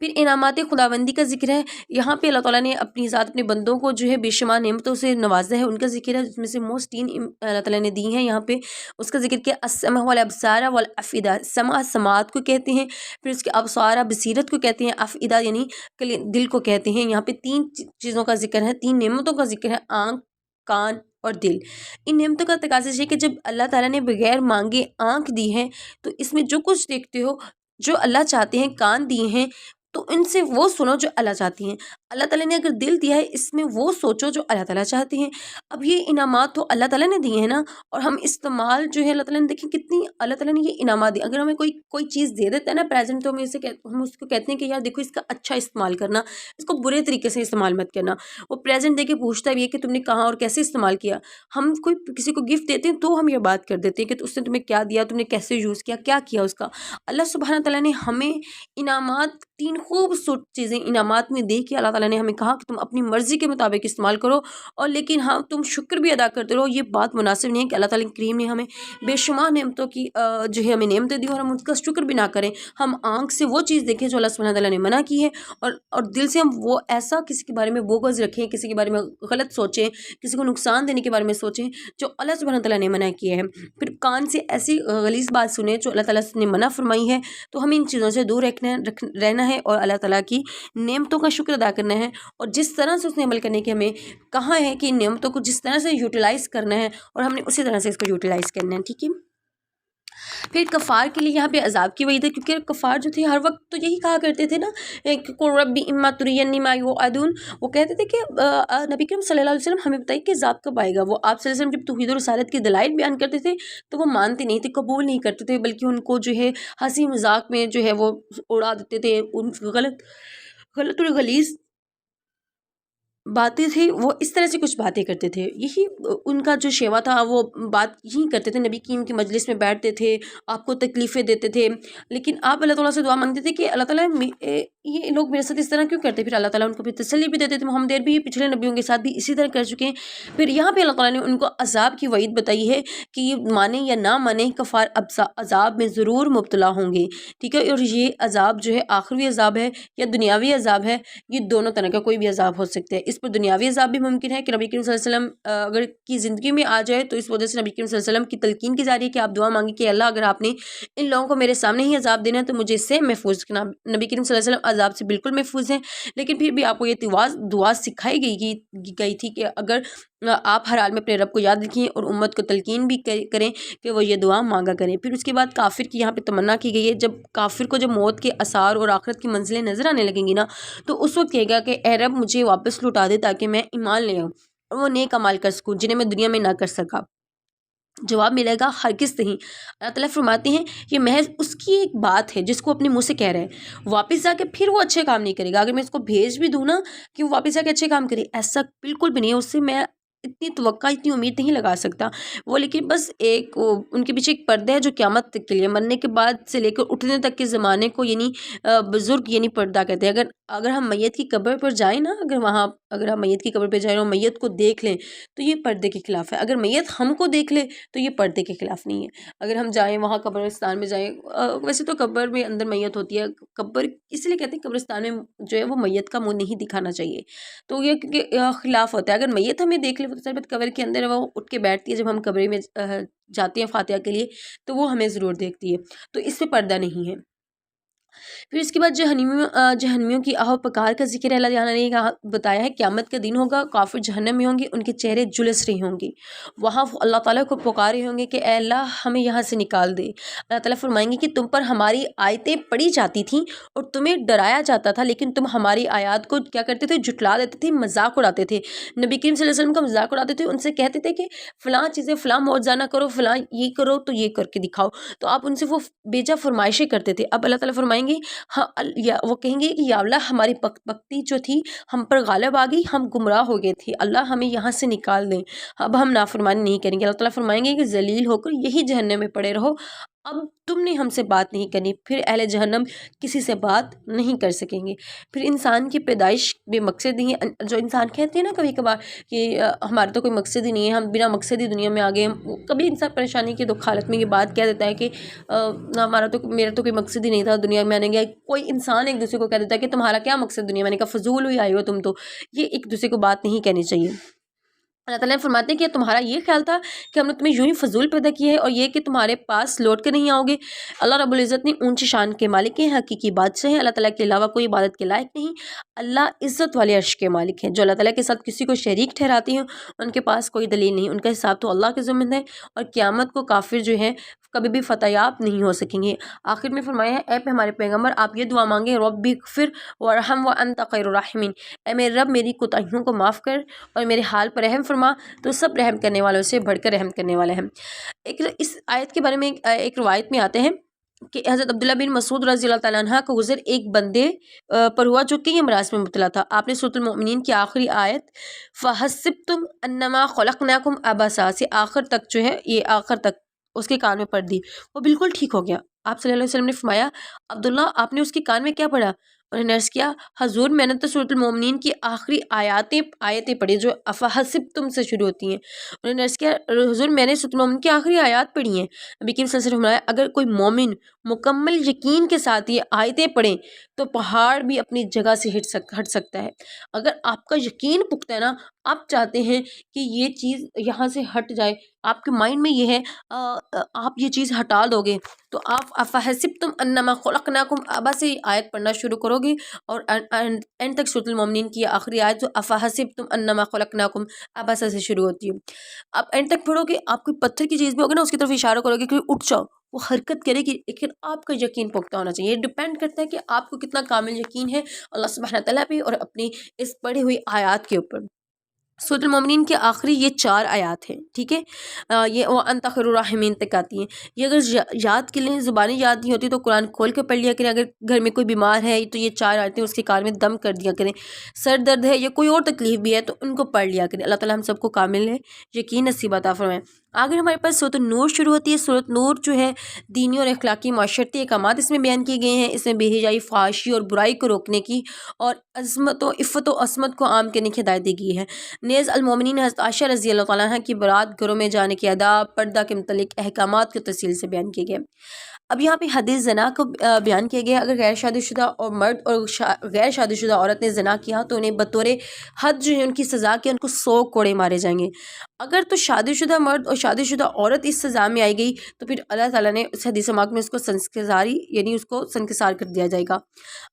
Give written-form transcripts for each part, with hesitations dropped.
پھر انعامات خداوندی کا ذکر ہے، یہاں پہ اللہ تعالیٰ نے اپنی ذات اپنے بندوں کو جو ہے بے شمار نعمتوں سے نوازا ہے، ان کا ذکر ہے جس میں سے موسٹ 3 اللہ تعالیٰ نے دی ہیں یہاں پہ، اس کا ذکر کیا، السمع والابصار والافئدہ، سمع سماعت کو کہتے ہیں، پھر اس کے ابصار بصیرت کو کہتے ہیں، افئدہ یعنی دل کو کہتے ہیں۔ یہاں پہ 3 چیزوں کا ذکر ہے، 3 نعمتوں کا ذکر ہے، آنکھ، کان اور دل۔ ان نعمتوں کا تقاضا یہ ہے کہ جب اللہ تعالیٰ نے بغیر مانگے آنکھ دی ہے تو اس میں جو کچھ دیکھتے ہو، جو اللہ چاہتے ہیں، کان دیے ہیں تو ان سے وہ سنو جو اللہ چاہتی ہیں۔ اللہ تعالیٰ نے اگر دل دیا ہے، اس میں وہ سوچو جو اللہ تعالیٰ چاہتے ہیں۔ اب یہ انعامات تو اللہ تعالیٰ نے دیے ہیں نا، اور ہم استعمال جو ہے اللہ تعالیٰ نے دیکھیں کتنی اللہ تعالیٰ نے یہ انعامات دی، اگر ہمیں کوئی چیز دے دیتا ہے نا پریزنٹ، تو ہم اس کو کہتے ہیں کہ یار دیکھو اس کا اچھا استعمال کرنا، اس کو برے طریقے سے استعمال مت کرنا۔ وہ پریزنٹ دے کے پوچھتا بھی ہے کہ تم نے کہاں اور کیسے استعمال کیا۔ ہم کسی کو گفٹ دیتے ہیں تو ہم یہ بات کر دیتے ہیں کہ اس نے تمہیں کیا دیا، تم نے کیسے یوز کیا کیا اس کا۔ اللہ سبحانہ تعالیٰ نے ہمیں انعامات 3 خوبصورت چیزیں انعامات میں دے کے اللہ تعالیٰ نے ہمیں کہا کہ تم اپنی مرضی کے مطابق استعمال کرو، اور لیکن ہاں تم شکر بھی ادا کرتے رہو۔ یہ بات مناسب نہیں ہے کہ اللہ تعالیٰ کریم نے ہمیں بے شمار نعمتوں کی جو ہے ہمیں نعمتیں دی اور ہم اس کا شکر بھی نہ کریں۔ ہم آنکھ سے وہ چیز دیکھیں جو اللہ سبحانہ تعالیٰ نے منع کی ہے، اور دل سے ہم وہ ایسا کسی کے بارے میں بغض رکھیں، کسی کے بارے میں غلط سوچیں، کسی کو نقصان دینے کے بارے میں سوچیں جو اللہ سبحانہ تعالیٰ نے منع کیا ہے۔ پھر کان سے ایسی غلیظ بات سنیں جو اللہ تعالیٰ نے منع فرمائی ہے، تو ہمیں ان چیزوں سے دور رہنا ہے اور اللہ تعالیٰ کی نعمتوں کا شکر ادا کرنا ہے، اور جس طرح سے اس نے عمل کرنے کے ہمیں کہا ہے کہ ان نعمتوں کو جس طرح سے یوٹیلائز کرنا ہے، اور ہم نے اسی طرح سے اس کو یوٹیلائز کرنا ہے، ٹھیک ہے۔ پھر کفار کے لیے یہاں پہ عذاب کی وعید ہے، کیونکہ کفار جو تھے ہر وقت تو یہی کہا کرتے تھے نا کہ قُل رَبِّ إِمَّا تُرِيَنِّي مَا يُوعَدُونَ، وہ کہتے تھے کہ نبی کریم صلی اللہ علیہ وسلم ہمیں بتائیے کہ عذاب کب آئے گا۔ وہ آپ صلی اللہ علیہ وسلم جب توحید و رسالت کی دلائل بیان کرتے تھے تو وہ مانتے نہیں تھے، قبول نہیں کرتے تھے، بلکہ ان کو جو ہے ہنسی مذاق میں جو ہے وہ اڑا دیتے تھے، ان غلط اور غلیظ باتیں تھی، وہ اس طرح سے کچھ باتیں کرتے تھے، یہی ان کا جو شیوا تھا، وہ بات یہی کرتے تھے، نبی کریم کی مجلس میں بیٹھتے تھے، آپ کو تکلیفیں دیتے تھے، لیکن آپ اللہ تعالیٰ سے دعا مانگتے تھے کہ اللہ تعالیٰ یہ لوگ میرے ساتھ اس طرح کیوں کرتے، پھر اللہ تعالیٰ ان کو بھی تسلی بھی دیتے تھے۔ محمد بھی پچھلے نبیوں کے ساتھ بھی اسی طرح کر چکے ہیں۔ پھر یہاں پہ اللہ تعالیٰ نے ان کو عذاب کی وعید بتائی ہے کہ یہ مانیں یا نہ مانیں، کفار عذاب میں ضرور مبتلا ہوں گے، ٹھیک ہے۔ اور یہ عذاب جو ہے آخری عذاب ہے یا دنیاوی عذاب ہے، یہ دونوں طرح کا کوئی بھی عذاب ہو سکتا ہے۔ اس پر دنیاوی عذاب بھی ممکن ہے کہ نبی کریم صلی اللہ علیہ وسلم اگر کی زندگی میں آ جائے تو اس وجہ سے نبی کریم صلی اللہ علیہ وسلم کی تلقین کی جا رہی ہے کہ آپ دعا مانگیں کہ اللہ اگر آپ نے ان لوگوں کو میرے سامنے ہی عذاب دینا ہے تو مجھے اس سے محفوظ رکھنا۔ نبی کریم صلی اللہ علیہ وسلم عذاب سے بالکل محفوظ ہیں، لیکن پھر بھی آپ کو یہ دعا سکھائی گئی تھی کہ اگر آپ ہر حال میں اپنے رب کو یاد رکھیں اور امت کو تلقین بھی کریں کہ وہ یہ دعا مانگا کریں۔ پھر اس کے بعد کافر کی یہاں پہ تمنا کی گئی ہے، جب کافر کو جب موت کے آثار اور آخرت کی منزلیں نظر آنے لگیں گی نا، تو اس وقت کہے گا کہ اے رب مجھے واپس لوٹا دے تاکہ میں ایمان لے آؤں اور وہ نیک اعمال کر سکوں جنہیں میں دنیا میں نہ کر سکا۔ جواب ملے گا ہرگز نہیں۔ اللہ تعالیٰ فرماتے ہیں یہ محض اس کی ایک بات ہے جس کو اپنے منہ سے کہہ رہے ہیں، واپس جا کے پھر وہ اچھے کام نہیں کرے گا۔ اگر میں اس کو بھیج بھی دوں نا کہ وہ واپس جا کے اچھے کام کرے، ایسا بالکل بھی نہیں ہے، اس سے میں اتنی توقع اتنی امید نہیں لگا سکتا وہ، لیکن بس ان کے پیچھے ایک پردہ ہے جو قیامت تک کے لیے، مرنے کے بعد سے لے کر اٹھنے تک کے زمانے کو یعنی بزرگ یعنی پردہ کہتے ہیں۔ اگر ہم میت کی قبر پر جائیں نا، اگر ہم میت کی قبر پہ جائیں اور میت کو دیکھ لیں تو یہ پردے کے خلاف ہے، اگر میت ہم کو دیکھ لے تو یہ پردے کے خلاف نہیں ہے۔ اگر ہم جائیں وہاں قبرستان میں جائیں، ویسے تو قبر میں اندر میت ہوتی ہے، قبر اس لیے کہتے ہیں قبرستان میں جو ہے وہ میت کا منہ نہیں دکھانا چاہیے، تو یہ کیونکہ خلاف ہوتا ہے۔ اگر میت ہمیں دیکھ لے تو قبر کے اندر وہ اٹھ کے بیٹھتی ہے، جب ہم قبر میں جاتے ہیں فاتحہ کے لیے تو وہ ہمیں ضرور دیکھتی ہے، تو اس سے پردہ نہیں ہے۔ پھر اس کے بعد جہنمیوں کی آہ و پکار کا ذکر ہے۔ اللہ تعالیٰ نے بتایا ہے قیامت کا دن ہوگا، کافر جہنم میں ہوں گے، ان کے چہرے جلس رہے ہوں گے، وہاں اللہ تعالیٰ کو پکارے ہوں گے کہ اے اللہ ہمیں یہاں سے نکال دے۔ اللہ تعالیٰ فرمائیں گے کہ تم پر ہماری آیتیں پڑھی جاتی تھیں اور تمہیں ڈرایا جاتا تھا، لیکن تم ہماری آیات کو کیا کرتے تھے؟ جھٹلا دیتے تھے، مذاق اڑاتے تھے، نبی کریم صلی اللہ علیہ وسلم کا مذاق اڑاتے تھے، ان سے کہتے تھے کہ فلاں چیزیں فلاں معجزہ نہ کرو، فلاں یہ کرو تو یہ کر کے دکھاؤ، تو آپ ان سے وہ بیجا فرمائشیں کرتے تھے۔ اب اللہ تعالیٰ فرمائیں گے ہاں، وہ کہیں گے کہ یا اللہ ہماری بختی جو تھی ہم پر غالب آ گئی، ہم گمراہ ہو گئے تھے، اللہ ہمیں یہاں سے نکال دیں، اب ہم نافرمانی نہیں کریں گے۔ اللہ تعالیٰ فرمائیں گے کہ ذلیل ہو کر یہی جہنم میں پڑے رہو، اب تم نے ہم سے بات نہیں کرنی، پھر اہل جہنم کسی سے بات نہیں کر سکیں گے۔ پھر انسان کی پیدائش بے مقصد ہی ہے، جو انسان کہتے ہیں نا کبھی کبھار کہ ہمارا تو کوئی مقصد ہی نہیں ہے، ہم بنا مقصد ہی دنیا میں آ گئے، کبھی انسان پریشانی کی دکھ حالت میں یہ بات کہہ دیتا ہے کہ میرا تو کوئی مقصد ہی نہیں تھا دنیا میں آنے گیا۔ کوئی انسان ایک دوسرے کو کہہ دیتا ہے کہ تمہارا کیا مقصد دنیا میں آنے کا، فضول ہوئی آئی ہو تم تو۔ یہ ایک دوسرے کو بات نہیں کہنی چاہیے۔ اللہ تعالیٰ نے فرماتے ہیں کہ تمہارا یہ خیال تھا کہ ہم نے تمہیں یوں ہی فضول پیدا کیا ہے اور یہ کہ تمہارے پاس لوٹ کے نہیں آؤ گے۔ اللہ رب العزت نے اونچی شان کے مالک ہیں، حقیقی بادشاہ ہیں، اللہ تعالیٰ کے علاوہ کوئی عبادت کے لائق نہیں۔ اللہ عزت والے عرش کے مالک ہیں، جو اللہ تعالیٰ کے ساتھ کسی کو شریک ٹھہراتے ہیں ان کے پاس کوئی دلیل نہیں، ان کا حساب تو اللہ کے ذمہ ہے، اور قیامت کو کافر جو ہیں کبھی بھی فتح یاب نہیں ہو سکیں گے۔ آخر میں فرمایا ہے اے ہمارے پیغمبر آپ یہ دعا مانگیں، رب اغفر وارحم وانت خیر الراحمین، اے میرے رب میری کوتاہیوں کو معاف کر اور میرے حال پر رحم فرما، تو سب رحم کرنے والوں سے بڑھ کر رحم کرنے والا ہے۔ اس آیت کے بارے میں ایک روایت میں آتے ہیں کہ حضرت عبداللہ بن مسعود رضی اللہ تعالیٰ عنہ کا گزر ایک بندے پر ہوا جو کئی امراض میں مبتلا تھا۔ آپ نے سورۃ المؤمنین کی آخری آیت فَحَسِبْتُمْ أَنَّمَا خَلَقْنَاكُمْ عَبَثًا سے آخر تک جو ہے، یہ آخر تک اس کے کان میں پڑھ دی، وہ بالکل ٹھیک ہو گیا۔ آپ صلی اللہ علیہ وسلم نے فرمایا عبداللہ آپ نے اس کے کان میں کیا پڑھا؟ انہوں نے عرض کیا حضور میں نے تو سورۃ المؤمنین کی آخری آیتیں پڑھی جو افحسبتم سے شروع ہوتی ہیں۔ انہوں نے عرض کیا حضور میں نے سورۃ المؤمنین کی آخری آیات پڑھی ہیں۔ نبی کریم صلی اللہ علیہ وسلم نے اگر کوئی مومن مکمل یقین کے ساتھ یہ آیتیں پڑھیں تو پہاڑ بھی اپنی جگہ سے ہٹ سکتا ہے۔ اگر آپ کا یقین پختہ ہے نا، آپ چاہتے ہیں کہ یہ چیز یہاں سے ہٹ جائے، آپ کے مائنڈ میں یہ ہے آپ یہ چیز ہٹا دو گے، تو آپ افحسبتم انما خلقناکم عبثا سے آیت پڑھنا شروع کرو گے، اور اینڈ تک سورۃ المؤمنین کی آخری آیت جو افحسبتم انما خلقناکم عبثا سے شروع ہوتی ہے، آپ اینڈ تک پڑھو گے، آپ کوئی پتھر کی چیز بھی ہوگا نا اس کی طرف اشارہ کرو گے کہ اٹھ جاؤ، وہ حرکت کرے گی، لیکن آپ کا یقین پختہ ہونا چاہیے۔ یہ ڈپینڈ کرتا ہے کہ آپ کو کتنا کامل یقین ہے اللہ سبحانہ تعالیٰ پہ اور اپنی اس پڑھی ہوئی آیات کے اوپر۔ سورۃ المؤمنین کے آخری یہ 4 آیات ہیں، ٹھیک ہے، یہ وَأَنْتَ خَيْرُ الرَّاحِمِينَ تک آتی ہیں۔ یہ اگر یاد کے لیں، زبانیں یاد نہیں ہوتی تو قرآن کھول کے پڑھ لیا کریں، اگر گھر میں کوئی بیمار ہے تو یہ 4 آیتیں اس کے کان میں دم کر دیا کریں، سر درد ہے یا کوئی اور تکلیف بھی ہے تو ان کو پڑھ لیا کریں۔ اللہ تعالیٰ ہم سب کو کامل ہے یقین نصیب عطا فرمائے۔ آگے ہمارے پاس سورۃ النور شروع ہوتی ہے۔ سورۃ نور جو ہے دینی اور اخلاقی معاشرتی احکامات اس میں بیان کیے گئے ہیں، اس میں بے حیائی، فحاشی اور برائی کو روکنے کی اور عفت و عصمت کو عام کرنے کی ہدایت دی گئی ہے۔ نیز المومنین حضرت عائشہ رضی اللہ تعالیٰ عنہ کی برات گھروں میں جانے کے آداب، پردہ کے متعلق احکامات کی تفصیل سے بیان کیے گئے۔ اب یہاں پہ حد زنا کو بیان کیا گیا، اگر غیر شادی شدہ اور مرد اور غیر شادی شدہ عورت نے زنا کیا تو انہیں بطور حد جو ہے ان کی سزا کے ان کو 100 کوڑے مارے جائیں گے۔ اگر تو شادی شدہ مرد اور شادی شدہ عورت اس سزا میں آئی گئی تو پھر اللہ تعالیٰ نے اس حدیث پاک میں اس کو سنسکساری یعنی اس کو سنکسار کر دیا جائے گا۔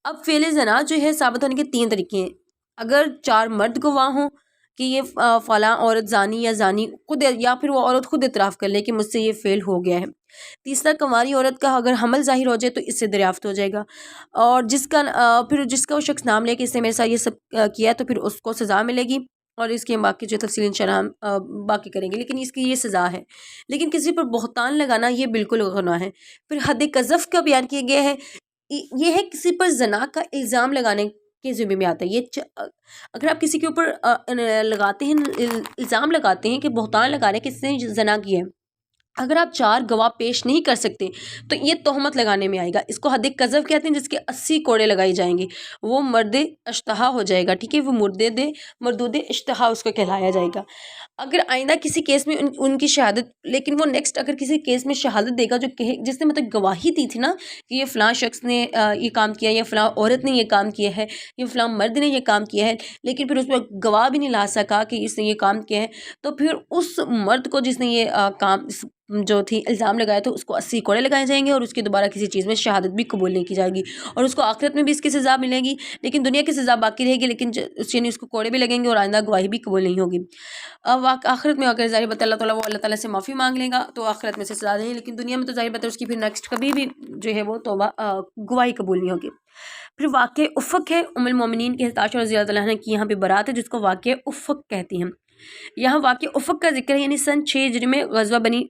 اب فعل زنا جو ہے ثابت ہونے کے 3 طریقے ہیں۔ اگر 4 مرد گواہ ہوں کہ یہ فلاں عورت زانی یا زانی خود، یا پھر وہ عورت خود اعتراف کر لے کہ مجھ سے یہ فعل ہو گیا ہے۔ تیسرا کنواری عورت کا اگر حمل ظاہر ہو جائے تو اس سے دریافت ہو جائے گا، اور جس کا وہ شخص نام لے کہ اس نے میرے ساتھ یہ سب کیا ہے تو پھر اس کو سزا ملے گی، اور اس کی باقی جو تفصیل انشاءاللہ ہم باقی کریں گے، لیکن اس کی یہ سزا ہے۔ لیکن کسی پر بہتان لگانا یہ بالکل گناہ ہے۔ پھر حد قذف کا بیان کیا گیا ہے، یہ ہے کسی پر زنا کا الزام لگانے کے ذمہ میں آتا ہے۔ یہ اگر آپ کسی کے اوپر لگاتے ہیں، الزام لگاتے ہیں کہ بہتان لگا رہے ہیں کہ اس نے زنا کیا ہے، اگر آپ 4 گواہ پیش نہیں کر سکتے تو یہ تہمت لگانے میں آئے گا۔ اس کو حد قذف کہتے ہیں، جس کے 80 کوڑے لگائی جائیں گے، وہ مرد اشتہا ہو جائے گا، ٹھیک ہے، وہ مردود اشتہا اس کو کہلایا جائے گا۔ اگر آئندہ کسی کیس میں ان کی شہادت، لیکن وہ نیکسٹ اگر کسی کیس میں شہادت دے گا جو کہے، جس نے مطلب گواہی دی تھی نا کہ یہ فلاں شخص نے یہ کام کیا، یا فلاں عورت نے یہ کام کیا ہے، یا فلاں مرد نے یہ کام کیا ہے، لیکن پھر اس میں گواہ بھی نہیں لا سکا کہ اس نے یہ کام کیا ہے، تو پھر اس مرد کو جس نے یہ کام جو تھی الزام لگایا تو اس کو 80 کوڑے لگائے جائیں گے، اور اس کی دوبارہ کسی چیز میں شہادت بھی قبول نہیں کی جائے گی، اور اس کو آخرت میں بھی اس کی سزا ملے گی، لیکن دنیا کی سزا باقی رہے گی، لیکن یعنی اس کو کوڑے بھی لگیں گے اور آئندہ گواہی بھی قبول نہیں ہوگی۔ آخرت میں اگر ظاہر بات اللہ تعالیٰ وہ اللہ تعالیٰ سے معافی مانگ لے گا تو آخرت میں سے سزا دیں گے، لیکن دنیا میں تو ظاہر بات ہے اس کی پھر نیکسٹ کبھی بھی جو ہے وہ توبہ گواہی قبول نہیں ہوگی۔ پھر واقع افق ہے، ام المومنین کے حضرت عائشہ رضی اللہ تعالیٰ عنہ کی یہاں پہ برات ہے جس کو واقع افق کہتی ہیں۔ یہاں واقع افق کا ذکر ہے، یعنی سن 6 ہجری میں غزوہ بنی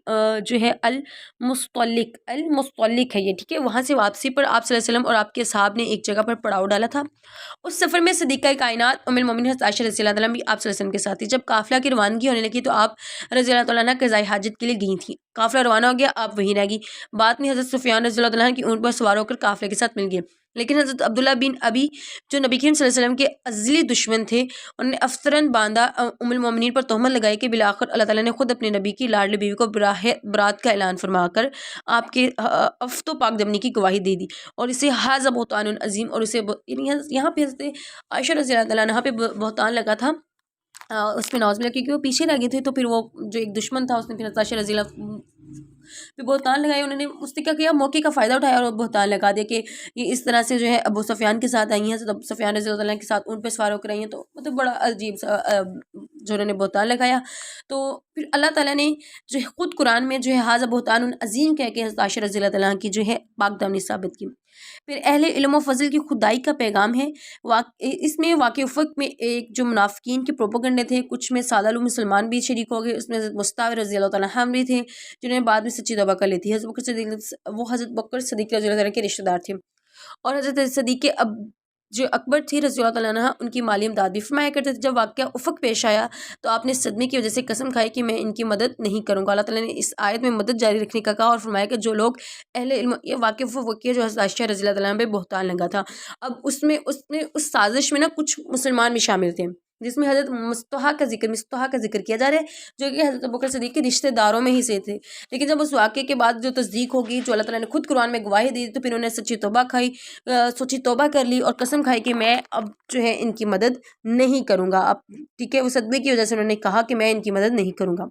جو ہے المستلق ہے یہ، ٹھیک ہے، وہاں سے واپسی پر آپ صلی اللہ علیہ وسلم اور آپ کے صحاب نے ایک جگہ پر پڑاؤ ڈالا تھا۔ اس سفر میں صدیقہ کائنات ام المومنین حضرت عائشہ رضی اللہ عنہا بھی آپ صلی اللہ علیہ وسلم کے ساتھ تھی۔ جب قافلہ کی روانگی ہونے لگی تو آپ رضی اللہ عنہ قضاء حاجت کے لیے گئی تھیں۔ قافلہ روانہ ہو گیا، آپ وہیں رہ گئی۔ بعد میں حضرت سفیان رضی اللہ عنہ کی اونٹ پر سوار ہو کر قافلے کے ساتھ مل گئے، لیکن حضرت عبداللہ بن ابی جو نبی کریم صلی اللہ علیہ وسلم کے ازلی دشمن تھے، انہوں نے افسرن باندھا ام المومنین پر تہمت لگائی کہ بالآخر اللہ تعالیٰ نے خود اپنے نبی کی لاڈلی بیوی کو برات کا اعلان فرما کر آپ کے عفت و پاک دمنی کی گواہی دے دی، اور اسے ھذا بہتان عظیم، اور اسے یعنی یہاں پہ حضرت عائشہ رضی اللہ عنہا پہ بہتان لگا تھا اس میں نعوذ باللہ، کیونکہ وہ پیچھے رہ گئے تھے، تو پھر وہ جو ایک دشمن تھا اس نے پھر حضرت عائشہ رضی اللہ پہ بہتان لگایا، انہوں نے اس نے کیا کیا، موقع کا فائدہ اٹھایا اور بہتان لگا دیا کہ یہ اس طرح سے جو ہے ابو سفیان کے ساتھ آئی ہیں، ابو سفیان رضی اللہ عنہ کے ساتھ اونٹ پہ سوار ہو کر آئی ہیں، تو مطلب بڑا عجیب سا جو انہوں نے بہتان لگایا۔ تو پھر اللہ تعالیٰ نے جو ہے خود قرآن میں جو ہے ھذا بہتان عظیم کہہ کے حضرت عائشہ رضی اللہ عنہ کی جو ہے پاک دامنی ثابت کی۔ پھر اہل علم و فضل کی خدائی کا پیغام ہے، اس میں واقع افق میں ایک جو منافقین کے پروپیگنڈے تھے، کچھ میں سادہ لوگ مسلمان بھی شریک ہو گئے، اس میں حضرت مصطفی رضی اللہ عنہ بھی تھے جنہوں نے بعد میں سچی توبہ کر لی تھی۔ حضرت بکر صدیق رضی اللہ عنہ کے رشتہ دار تھے، اور حضرت صدیق جو اکبر تھی رضی اللہ عنہ ان کی مالی امداد بھی فرمایا کرتے تھے۔ جب واقعہ افق پیش آیا تو آپ نے صدمے کی وجہ سے قسم کھائی کہ میں ان کی مدد نہیں کروں گا۔ اللہ تعالیٰ نے اس آیت میں مدد جاری رکھنے کا کہا اور فرمایا کہ جو لوگ اہل علم، یہ واقعہ جو حضرت عائشہ رضی اللہ عنہ پہ بہتان لگا تھا، اب اس سازش میں نا کچھ مسلمان بھی شامل تھے، جس میں حضرت مصطفیٰ کا ذکر کیا جا رہا ہے، جو کہ حضرت بکر صدیق کے رشتہ داروں میں ہی سے تھے۔ لیکن جب اس واقعے کے بعد جو تصدیق ہوگی، جو اللہ تعالیٰ نے خود قرآن میں گواہی دی، تو پھر انہوں نے سچی توبہ کر لی اور قسم کھائی کہ میں اب جو ہے ان کی مدد نہیں کروں گا۔ اب ٹھیک ہے، وہ صدمے کی وجہ سے انہوں نے کہا کہ میں ان کی مدد نہیں کروں گا۔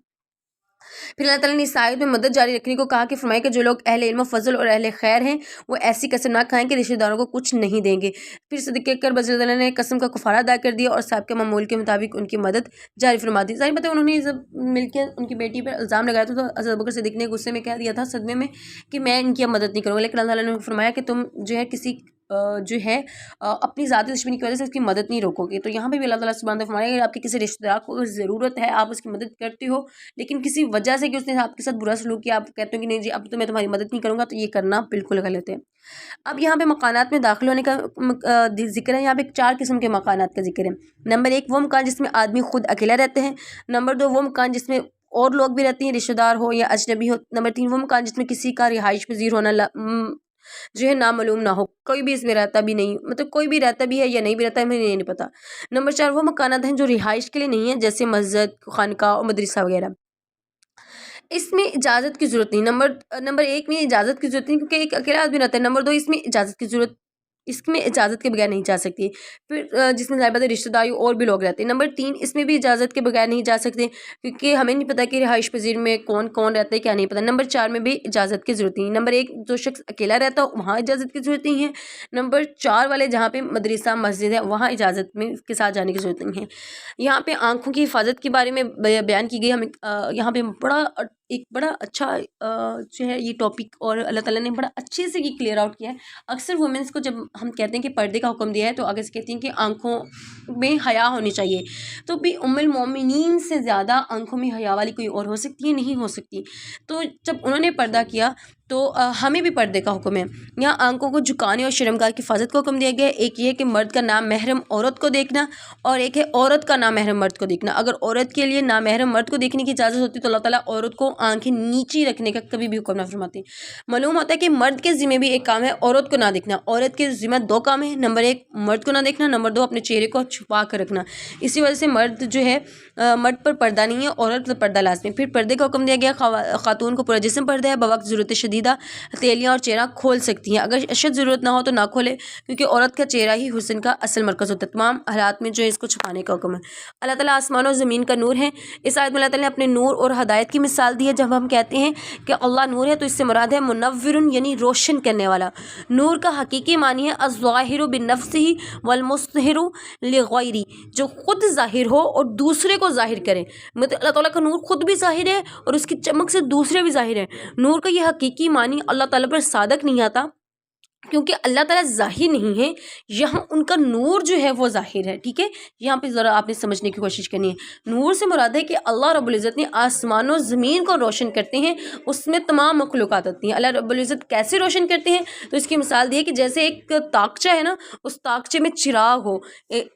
پھر اللہ تعالیٰ نے اس آیت میں مدد جاری رکھنے کو کہا کہ فرمایا کہ جو لوگ اہل علم و فضل اور اہل خیر ہیں وہ ایسی قسم نہ کھائیں کہ رشتہ داروں کو کچھ نہیں دیں گے۔ پھر صدیق اکبر رضی اللہ عنہ نے قسم کا کفارہ ادا کر دیا اور صاحب کے معمول کے مطابق ان کی مدد جاری فرما دی۔ ظاہر بات ہے انہوں نے جب مل کے ان کی بیٹی پر الزام لگایا تھا تو حضرت بکر صدیق نے غصے میں کہہ دیا تھا صدمے میں کہ میں ان کی مدد نہیں کروں گا، لیکن اللہ تعالیٰ نے فرمایا کہ تم جو ہے کسی جو ہے اپنی ذاتی دشمنی کی وجہ سے اس کی مدد نہیں روکو گے۔ تو یہاں پہ بھی اللہ تعالیٰ سبحانہ وتعالیٰ فرمایا کہ آپ کے کسی رشتہ دار کو اگر ضرورت ہے، آپ اس کی مدد کرتے ہو، لیکن کسی وجہ سے کہ اس نے آپ کے ساتھ برا سلوک کیا، آپ کہتے ہو کہ نہیں جی اب تو میں تمہاری مدد نہیں کروں گا، تو یہ کرنا بالکل غلط ہے۔ اب یہاں پہ مکانات میں داخل ہونے کا ذکر ہے، یہاں پہ 4 قسم کے مکانات کا ذکر ہے۔ نمبر 1 وہ مکان جس میں آدمی خود اکیلا رہتے ہیں۔ نمبر 2 وہ مکان جس میں اور لوگ بھی رہتے ہیں، رشتہ دار ہو یا اجنبی ہو۔ نمبر 3 وہ مکان جس میں کسی کا رہائش پذیر ہونا جو ہے نامعلوم نہ ہو، کوئی بھی اس میں رہتا بھی نہیں، مطلب کوئی بھی رہتا بھی ہے یا نہیں بھی رہتا ہے ہمیں نہیں پتا۔ نمبر 4 وہ مکانات ہیں جو رہائش کے لیے نہیں ہیں، جیسے مسجد، خانقاہ اور مدرسہ وغیرہ۔ اس میں اجازت کی ضرورت نہیں۔ نمبر 1 میں اجازت کی ضرورت نہیں کیونکہ ایک اکیلا آدمی رہتا ہے۔ نمبر 2 اس میں اجازت کے بغیر نہیں جا سکتی، پھر جس میں ظاہر بات ہے رشتہ داری اور بھی لوگ رہتے ہیں۔ نمبر 3 اس میں بھی اجازت کے بغیر نہیں جا سکتے کیونکہ ہمیں نہیں پتہ کہ رہائش پذیر میں کون کون رہتا ہے کیا نہیں پتہ۔ نمبر 4 میں بھی اجازت کی ضرورت نہیں۔ نمبر 1 جو شخص اکیلا رہتا ہو وہاں اجازت کی ضرورت نہیں ہے۔ نمبر 4 والے جہاں پہ مدرسہ مسجد ہے وہاں اجازت میں کے ساتھ جانے کی ضرورت نہیں ہے۔ یہاں پہ آنکھوں کی حفاظت کے بارے میں بیان کی گئی، ہمیں یہاں پہ بڑا اچھا جو ہے یہ ٹاپک، اور اللہ تعالیٰ نے بڑا اچھے سے یہ کلیئر آؤٹ کیا ہے۔ اکثر وومنس کو جب ہم کہتے ہیں کہ پردے کا حکم دیا ہے تو آگے سے کہتی ہیں کہ آنکھوں میں حیا ہونی چاہیے، تو بھی ام المومنین سے زیادہ آنکھوں میں حیا والی کوئی اور ہو سکتی ہے؟ نہیں ہو سکتی۔ تو جب انہوں نے پردہ کیا تو ہمیں بھی پردے کا حکم ہے۔ یہاں آنکھوں کو جھکانے اور شرمگاہ کی حفاظت کا حکم دیا گیا ہے۔ ایک یہ ہے کہ مرد کا نامحرم عورت کو دیکھنا، اور ایک ہے عورت کا نامحرم مرد کو دیکھنا۔ اگر عورت کے لیے نامحرم مرد کو دیکھنے کی اجازت ہوتی تو اللہ تعالیٰ عورت کو آنکھیں نیچی رکھنے کا کبھی بھی حکم نہ فرماتے۔ معلوم ہوتا ہے کہ مرد کے ذمہ بھی ایک کام ہے عورت کو نہ دیکھنا۔ عورت کے ذمہ 2 کام ہیں، نمبر 1 مرد کو نہ دیکھنا، نمبر 2 اپنے چہرے کو چھپا کر رکھنا۔ اسی وجہ سے مرد جو ہے مرد پر پردہ نہیں ہے، عورت پر پردہ لازمی۔ پھر پردے کا حکم دیا گیا، خاتون کو پورا جسم پردہ ہے، بوقت ضرورت شدیدہ ہتھیلیاں اور چہرہ کھول سکتی ہیں، اگر اشد ضرورت نہ ہو تو نہ کھولے، کیونکہ عورت کا چہرہ ہی حسن کا اصل مرکز ہوتا ہے۔ تمام حالات میں جو ہے اس کو چھپانے کا حکم ہے۔ اللہ تعالیٰ آسمان و زمین کا نور ہے۔ اس آیت میں اللہ تعالیٰ نے اپنے نور اور ہدایت کی مثال دی ہے۔ جب ہم کہتے ہیں کہ اللہ نور ہے تو اس سے مراد ہے منور، یعنی روشن کرنے والا۔ نور کا حقیقی معنی ہے الظاہر بنفسہ والمظہر لغیرہ، جو خود ظاہر ہو اور دوسرے کو ظاہر کرے۔ مطلب اللہ تعالیٰ کا نور خود بھی ظاہر ہے اور اس کی چمک سے دوسرے بھی ظاہر ہیں۔ نور کا یہ حقیقی معنی اللہ تعالیٰ پر صادق نہیں آتا کیونکہ اللہ تعالیٰ ظاہر نہیں ہے، یہاں ان کا نور جو ہے وہ ظاہر ہے، ٹھیک ہے. یہاں پہ ذرا آپ نے سمجھنے کی کوشش کرنی ہے. نور سے مراد ہے کہ اللہ رب العزت نے آسمان و زمین کو روشن کرتے ہیں، اس میں تمام مخلوقات آتی ہیں. اللہ رب العزت کیسے روشن کرتے ہیں؟ تو اس کی مثال دی ہے کہ جیسے ایک تاکچہ ہے نا، اس تاکچے میں چراغ ہو،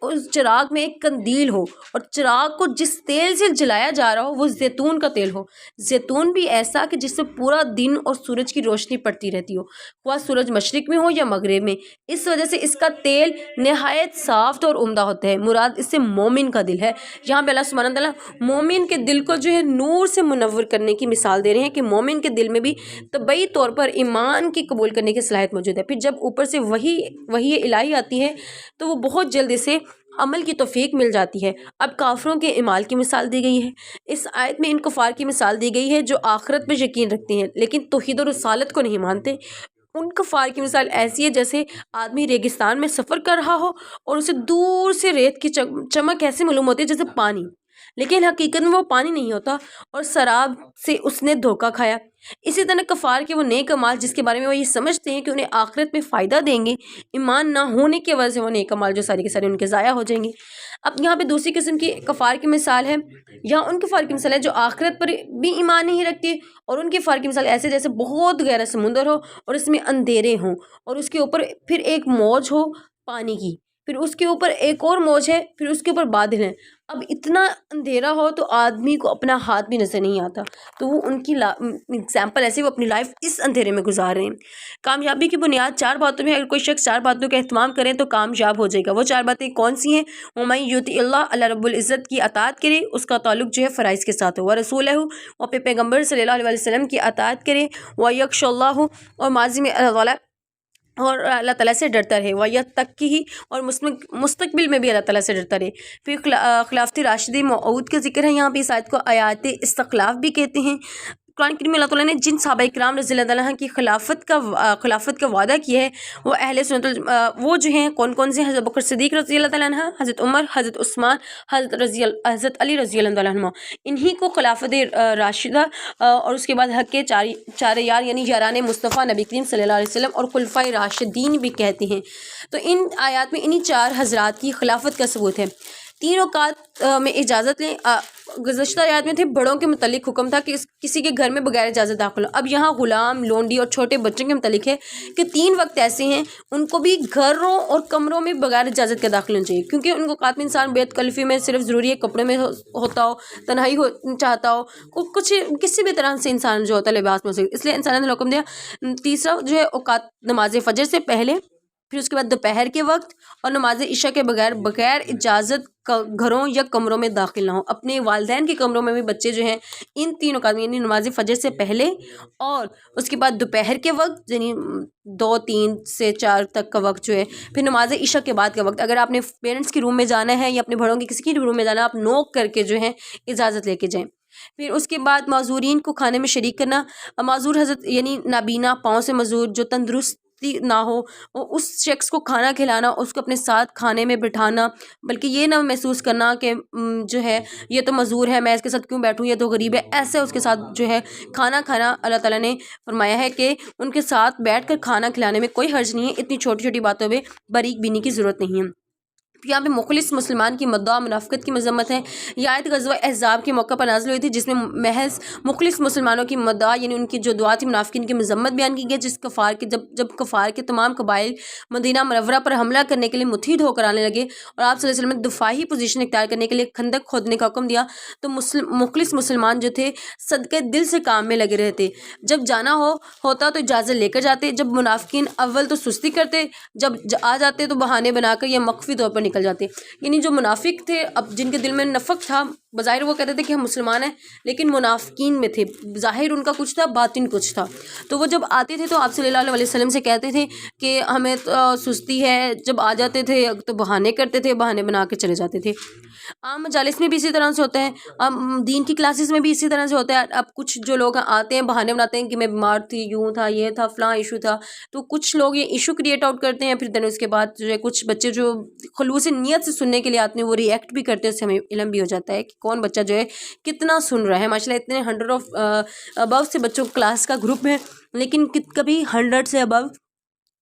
اس چراغ میں ایک قندیل ہو، اور چراغ کو جس تیل سے جلایا جا رہا ہو وہ زیتون کا تیل ہو. زیتون بھی ایسا کہ جس سے پورا دن اور سورج کی روشنی پڑتی رہتی ہو، خواہ سورج مشرق میں ہو یا مغرب میں. اس وجہ سے اس کا تیل نہایت صاف اور عمدہ ہوتا ہے. مراد اس سے مومن کا دل ہے. یہاں پہ اللہ سبحانہ تعالیٰ مومن کے دل کو جو ہے نور سے منور کرنے کی مثال دے رہے ہیں کہ مومن کے دل میں بھی طبعی طور پر ایمان کی قبول کرنے کی صلاحیت موجود ہے. پھر جب اوپر سے وحی الہی آتی ہے تو وہ بہت جلدی سے عمل کی توفیق مل جاتی ہے. اب کافروں کے اعمال کی مثال دی گئی ہے. اس آیت میں ان کفار کی مثال دی گئی ہے جو آخرت پہ یقین رکھتے ہیں لیکن توحید و رسالت کو نہیں مانتے. ان کفار کی مثال ایسی ہے جیسے آدمی ریگستان میں سفر کر رہا ہو اور اسے دور سے ریت کی چمک ایسے معلوم ہوتی ہے جیسے پانی، لیکن حقیقت میں وہ پانی نہیں ہوتا اور سراب سے اس نے دھوکہ کھایا. اسی طرح کفار کے وہ نیک اعمال جس کے بارے میں وہ یہ سمجھتے ہیں کہ انہیں آخرت میں فائدہ دیں گے، ایمان نہ ہونے کی وجہ سے وہ نیک اعمال جو سارے کے سارے ان کے ضائع ہو جائیں گے. اب یہاں پہ دوسری قسم کی کفار کی مثال ہے. یہاں ان کفار کی مثال ہے جو آخرت پر بھی ایمان نہیں رکھتے، اور ان کفار کی مثال ایسے جیسے بہت گہرا سمندر ہو اور اس میں اندھیرے ہوں، اور اس کے اوپر پھر ایک موج ہو پانی کی، پھر اس کے اوپر ایک اور موج ہے، پھر اس کے اوپر بادل ہیں. اب اتنا اندھیرا ہو تو آدمی کو اپنا ہاتھ بھی نظر نہیں آتا. تو وہ ان کی اگزامپل ایسے وہ اپنی لائف اس اندھیرے میں گزار رہے ہیں. کامیابی کی بنیاد 4 باتوں میں، اگر کوئی شخص 4 باتوں کا اہتمام کرے تو کامیاب ہو جائے گا. وہ 4 باتیں کون سی ہیں؟ وَمَن یُطِعِ اللَّهَ، اللہ رب العزت کی اطاعت کرے، اس کا تعلق جو ہے فرائض کے ساتھ ہو. وَرَسُولَهُ، وہ اپنے پیغمبر صلی اللہ علیہ وسلم کی اطاعت کرے. وَيَخْشَ اللَّهُ، اور ماضی میں اللہ تعالیٰ اور اللہ تعالیٰ سے ڈرتا رہے. وَيَتَّقِهِ، اور مستقبل میں بھی اللہ تعالیٰ سے ڈرتا رہے. پھر خلافت راشد موعود کا ذکر ہے. یہاں پہ اس آیت کو آیات استخلاف بھی کہتے ہیں. قرآن کریم میں اللہ تعالیٰ نے جن صحابہ کرام رضی اللہ عنہ کی خلافت کا وعدہ کیا ہے وہ اہل سنت وہ جو ہیں کون کون سے؟ حضرت بکر صدیق رضی اللہ تعالیٰ عنہ، حضرت عمر، حضرت عثمان، حضرت علی رضی اللہ تعالیٰ عنہ. انہی کو خلافت راشدہ اور اس کے بعد حق کے چار یار یعنی یاران مصطفیٰ نبی کریم صلی اللہ علیہ وسلم اور خلفائے راشدین بھی کہتے ہیں. تو ان آیات میں انہی 4 حضرات کی خلافت کا ثبوت ہے. 3 اوقات میں اجازت لیں. گزشتہ آیات میں تھے بڑوں کے متعلق حکم تھا کہ کسی کے گھر میں بغیر اجازت داخل ہو. اب یہاں غلام، لونڈی اور چھوٹے بچوں کے متعلق ہے کہ 3 وقت ایسے ہیں ان کو بھی گھروں اور کمروں میں بغیر اجازت کے داخل ہونا چاہیے، کیونکہ ان کو قاتل انسان بیت کلفی میں صرف ضروری ہے کپڑے میں ہوتا ہو، تنہائی چاہتا ہو، کچھ کسی بھی طرح سے انسان جو ہوتا ہے لباس میں ہو سکے، اس لیے انسان نے حکم دیا. تیسرا جو ہے اوقات نماز فجر سے پہلے، پھر اس کے بعد دوپہر کے وقت، اور نماز عشاء کے بغیر اجازت گھروں یا کمروں میں داخل نہ ہو. اپنے والدین کے کمروں میں بھی بچے جو ہیں ان 3 اوقات یعنی نماز فجر سے پہلے اور اس کے بعد دوپہر کے وقت یعنی 2، 3 سے 4 تک کا وقت جو ہے، پھر نماز عشاء کے بعد کا وقت. اگر آپ نے پیرنٹس کے روم میں جانا ہے یا اپنے بڑوں کے کسی کے روم میں جانا ہے، آپ نوک کر کے جو ہے اجازت لے کے جائیں. پھر اس کے بعد معذورین کو کھانے میں شریک کرنا. معذور حضرت یعنی نابینا، پاؤں سے معذور، جو تندرست نہ ہو، اس شخص کو کھانا کھلانا، اس کو اپنے ساتھ کھانے میں بٹھانا، بلکہ یہ نہ محسوس کرنا کہ جو ہے یہ تو معذور ہے میں اس کے ساتھ کیوں بیٹھوں، یہ تو غریب ہے، ایسے اس کے ساتھ جو ہے کھانا کھانا. اللہ تعالیٰ نے فرمایا ہے کہ ان کے ساتھ بیٹھ کر کھانا کھلانے میں کوئی حرج نہیں ہے. اتنی چھوٹی چھوٹی باتوں میں باریک بینی کی ضرورت نہیں ہے. یہاں پہ مخلص مسلمان کی مدعا منافقت کی مذمت ہے. یہ آیت غزوہ احزاب کے موقع پر نازل ہوئی تھی جس میں محض مخلص مسلمانوں کی مدعا یعنی ان کی جو دعا تھی منافقین کی مذمت بیان کی گئی. جس کفار کے جب کفار کے تمام قبائل مدینہ منورہ پر حملہ کرنے کے لیے متحد ہو کر آنے لگے اور آپ صلی اللہ علیہ وسلم نے دفاعی پوزیشن اختیار کرنے کے لیے خندق کھودنے کا حکم دیا تو مخلص مسلمان جو تھے صدقے دل سے کام میں لگے رہتے. جب جانا ہوتا تو اجازت لے کر جاتے. جب منافقین اول تو سستی کرتے، جب آ جاتے تو بہانے بنا کر یا مخفی طور پر نکل جاتے. یعنی جو منافق تھے اب جن کے دل میں نفق تھا، بظاہر وہ کہتے تھے کہ ہم مسلمان ہیں لیکن منافقین میں تھے، ظاہر ان کا کچھ تھا باطن کچھ تھا. تو وہ جب آتے تھے تو آپ صلی اللہ علیہ وسلم سے کہتے تھے کہ ہمیں سستی ہے. جب آ جاتے تھے تو بہانے کرتے تھے، بہانے بنا کے چلے جاتے تھے. عام مجالس میں بھی اسی طرح سے ہوتا ہے، دین کی کلاسز میں بھی اسی طرح سے ہوتا ہے. اب کچھ جو لوگ آتے ہیں بہانے بناتے ہیں کہ میں بیمار تھی، یوں تھا، یہ تھا، فلاں ایشو تھا. تو کچھ لوگ یہ ایشو کریٹ آؤٹ کرتے ہیں، پھر دن اس کے بعد جو ہے کچھ بچے جو خلوص نیت سے سننے کے لیے آتے ہیں وہ ری ایکٹ بھی کرتے ہیں. اس سے ہمیں علم بھی ہو جاتا ہے کہ کون بچہ جو ہے کتنا سن رہا ہے. ماشاءاللہ اتنے 100 ابو سے بچوں کلاس کا گروپ ہے لیکن کبھی 100 سے ابو